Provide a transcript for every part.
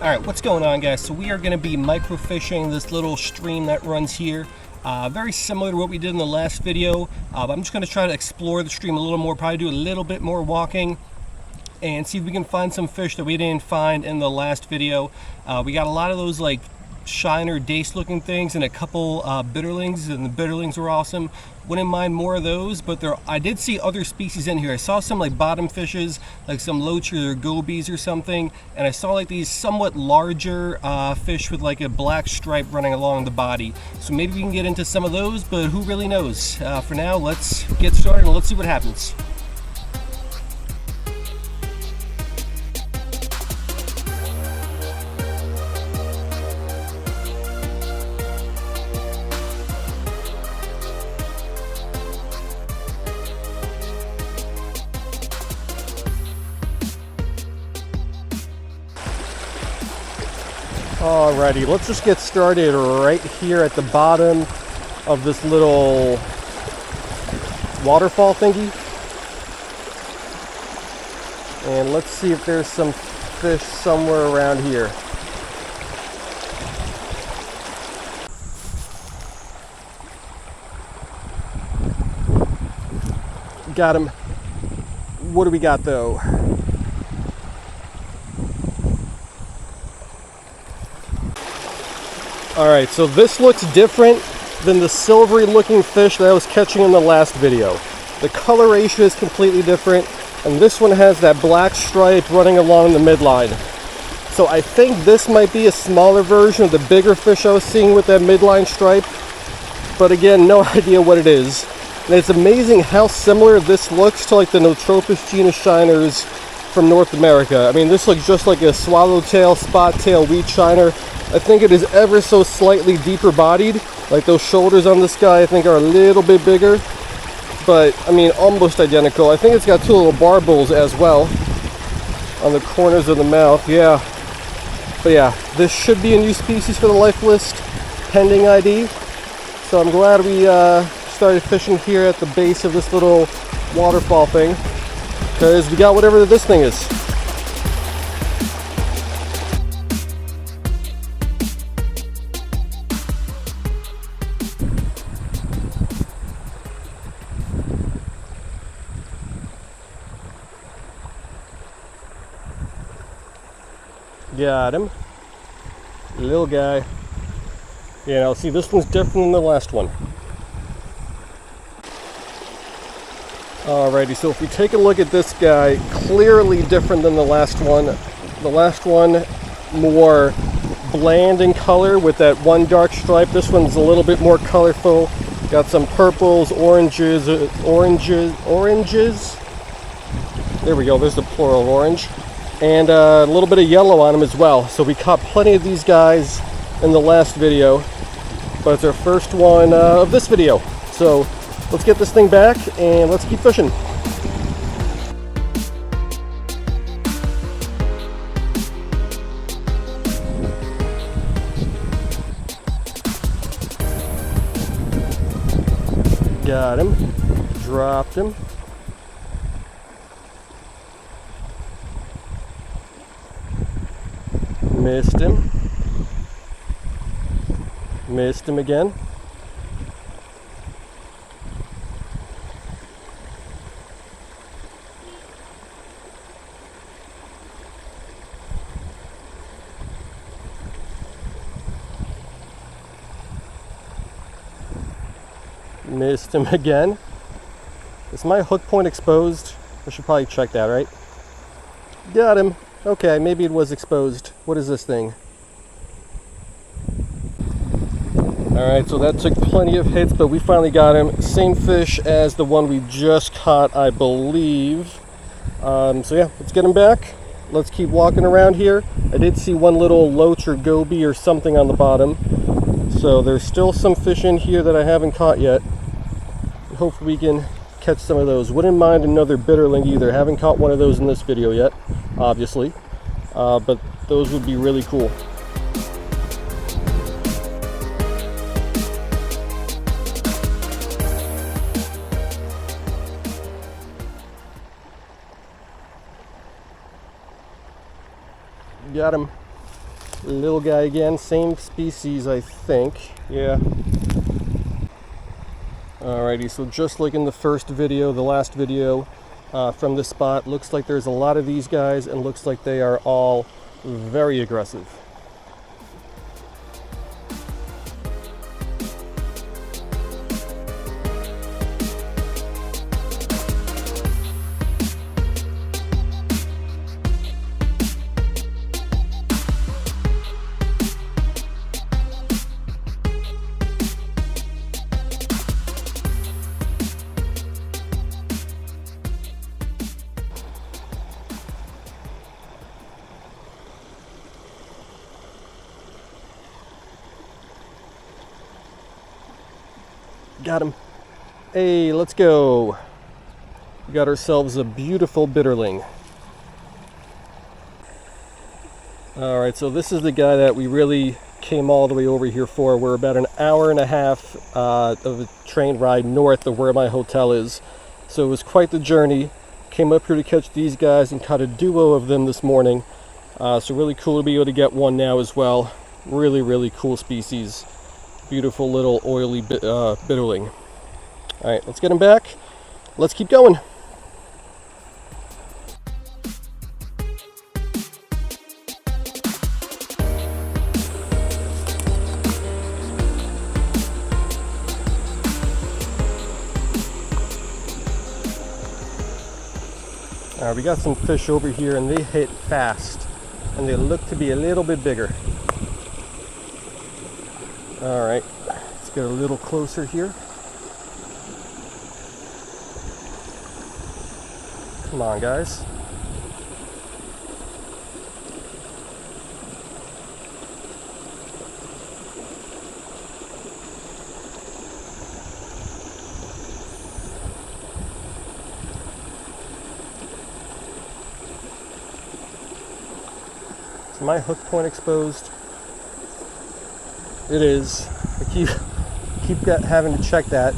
Alright, what's going on, guys? So we are going to be microfishing this little stream that runs here. Very similar to what we did in the last video. But I'm just going to try to explore the stream a little more, probably do a little bit more walking and see if we can find some fish that we didn't find in the last video. We got a lot of those like shiner dace looking things and a couple bitterlings, and the bitterlings were awesome. Wouldn't mind more of those, but I did see other species in here. I saw some like bottom fishes, like some loaches or gobies or something, and I saw like these somewhat larger fish with like a black stripe running along the body. So maybe we can get into some of those, but who really knows? For now, let's get started and let's see what happens. Alrighty, let's just get started right here at the bottom of this little waterfall thingy. And let's see if there's some fish somewhere around here. Got him. What do we got though? Alright, so this looks different than the silvery looking fish that I was catching in the last video. The coloration is completely different, and this one has that black stripe running along the midline. So I think this might be a smaller version of the bigger fish I was seeing with that midline stripe, but again, no idea what it is. And it's amazing how similar this looks to like the Notropus genus shiners from North America. I mean, this looks just like a swallowtail, spot-tail wheat shiner. I think it is ever so slightly deeper bodied. Like those shoulders on this guy I think are a little bit bigger, but I mean almost identical. I think it's got two little barbels as well on the corners of the mouth. Yeah, but yeah, this should be a new species for the life list pending ID. So I'm glad we started fishing here at the base of this little waterfall thing, because we got whatever this thing is. Got him. Little guy. Yeah, now see, this one's different than the last one. Alrighty, so if we take a look at this guy, clearly different than the last one. The last one more bland in color with that one dark stripe. This one's a little bit more colorful. Got some purples, oranges. There we go, there's the plural of orange. And a little bit of yellow on them as well. So we caught plenty of these guys in the last video, but it's our first one of this video. So let's get this thing back and let's keep fishing. Got him. Dropped him. Missed him. Missed him again. Missed him again. Is my hook point exposed? I should probably check that, right? Got him. Okay, maybe it was exposed. What is this thing? Alright, so that took plenty of hits, but we finally got him. Same fish as the one we just caught, I believe. So yeah, let's get him back. Let's keep walking around here. I did see one little loach or goby or something on the bottom. So there's still some fish in here that I haven't caught yet. Hopefully we can catch some of those. Wouldn't mind another bitterling either. Haven't caught one of those in this video yet, obviously. But those would be really cool. Got him. Little guy again, same species, I think. Yeah. Alrighty, so just like in the first video, the last video from this spot, looks like there's a lot of these guys and looks like they are all very aggressive. Got him. Hey, let's go. We got ourselves a beautiful bitterling. All right, so this is the guy that we really came all the way over here for. We're about an hour and a half of a train ride north of where my hotel is. So it was quite the journey. Came up here to catch these guys and caught a duo of them this morning. So really cool to be able to get one now as well. Really, really cool species. Beautiful little oily bitterling. All right, let's get him back. Let's keep going. All right, we got some fish over here and they hit fast and they look to be a little bit bigger. All right, let's get a little closer here. Come on, guys. Is my hook point exposed? It is. I keep having to check that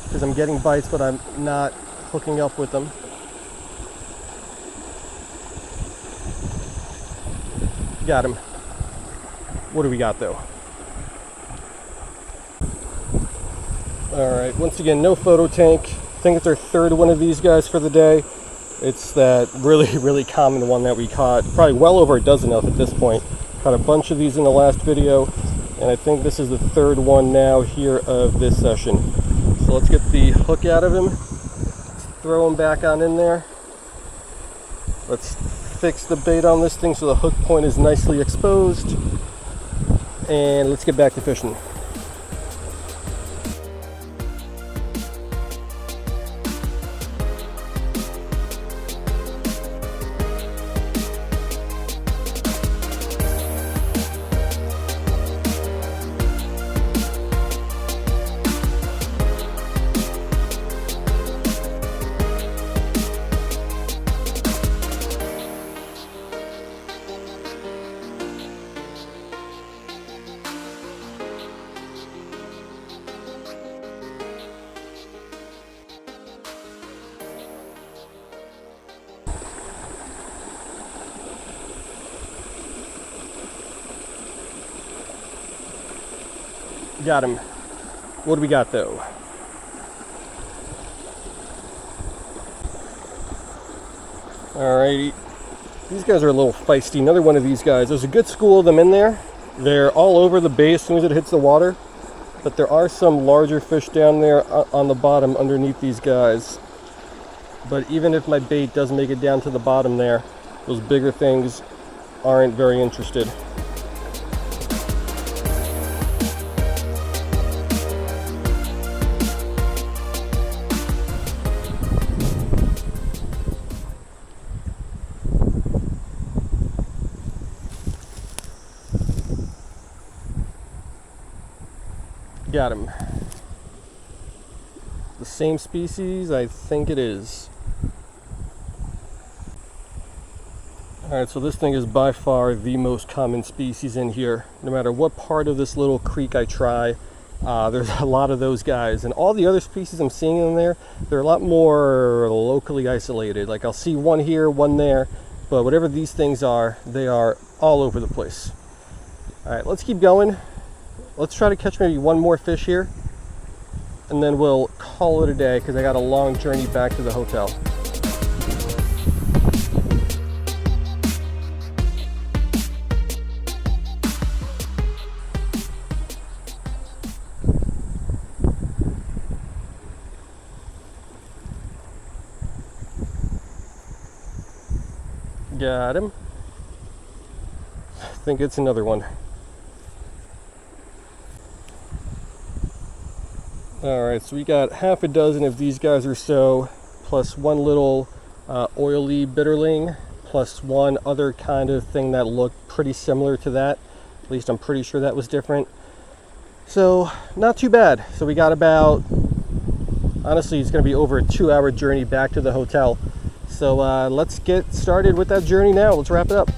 because I'm getting bites, but I'm not hooking up with them. Got him. What do we got though? All right, once again, no photo tank. I think it's our third one of these guys for the day. It's that really, really common one that we caught, probably well over a dozen of at this point. Caught a bunch of these in the last video, and I think this is the third one now here of this session. So let's get the hook out of him. Let's throw him back on in there. Let's fix the bait on this thing so the hook point is nicely exposed. And let's get back to fishing. Got him. What do we got though? Alrighty. These guys are a little feisty. Another one of these guys. There's a good school of them in there. They're all over the bay as soon as it hits the water. But there are some larger fish down there on the bottom underneath these guys. But even if my bait does make it down to the bottom there, those bigger things aren't very interested. Got him. The same species? I think it is. Alright, so this thing is by far the most common species in here. No matter what part of this little creek I try, there's a lot of those guys. And all the other species I'm seeing in there, they're a lot more locally isolated. Like I'll see one here, one there, but whatever these things are, they are all over the place. All right, let's keep going. Let's try to catch maybe one more fish here, and then we'll call it a day because I got a long journey back to the hotel. Got him. I think it's another one. Alright, so we got half a dozen of these guys or so, plus one little oily bitterling, plus one other kind of thing that looked pretty similar to that. At least I'm pretty sure that was different. So, not too bad. So we got about, honestly, it's going to be over a 2-hour journey back to the hotel. So let's get started with that journey now. Let's wrap it up.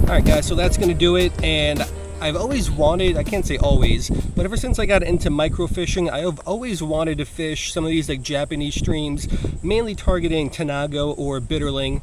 Alright guys, so that's going to do it, and I've always wanted, I can't say always, but ever since I got into microfishing, I have always wanted to fish some of these like Japanese streams, mainly targeting Tanago or bitterling.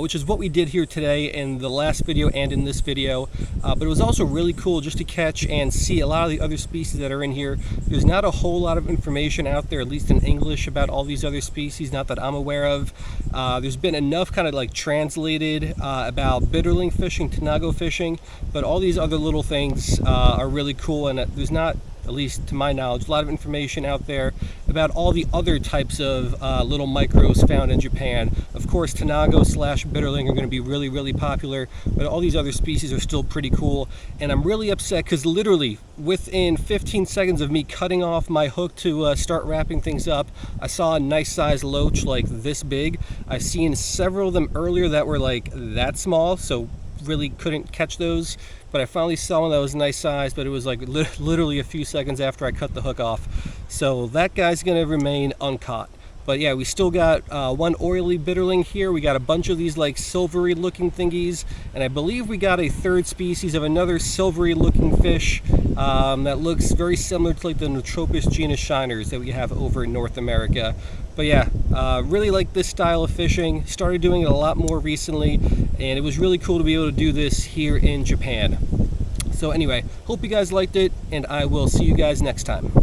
Which is what we did here today in the last video and in this video. But it was also really cool just to catch and see a lot of the other species that are in here. There's not a whole lot of information out there, at least in English, about all these other species, not that I'm aware of. There's been enough kind of like translated about bitterling fishing, Tanago fishing, but all these other little things are really cool, and there's not, at least to my knowledge, a lot of information out there about all the other types of little micros found in Japan. Of course, Tanago / bitterling are going to be really, really popular, but all these other species are still pretty cool. And I'm really upset because literally within 15 seconds of me cutting off my hook to start wrapping things up, I saw a nice size loach like this big. I've seen several of them earlier that were like that small, so really couldn't catch those, but I finally saw one that was a nice size, but it was like literally a few seconds after I cut the hook off. So that guy's gonna remain uncaught. But yeah, we still got one oily bitterling here. We got a bunch of these like silvery looking thingies, and I believe we got a third species of another silvery looking fish that looks very similar to like the Neotropis genus shiners that we have over in North America. But yeah, really like this style of fishing. Started doing it a lot more recently, and it was really cool to be able to do this here in Japan. So anyway, hope you guys liked it, and I will see you guys next time.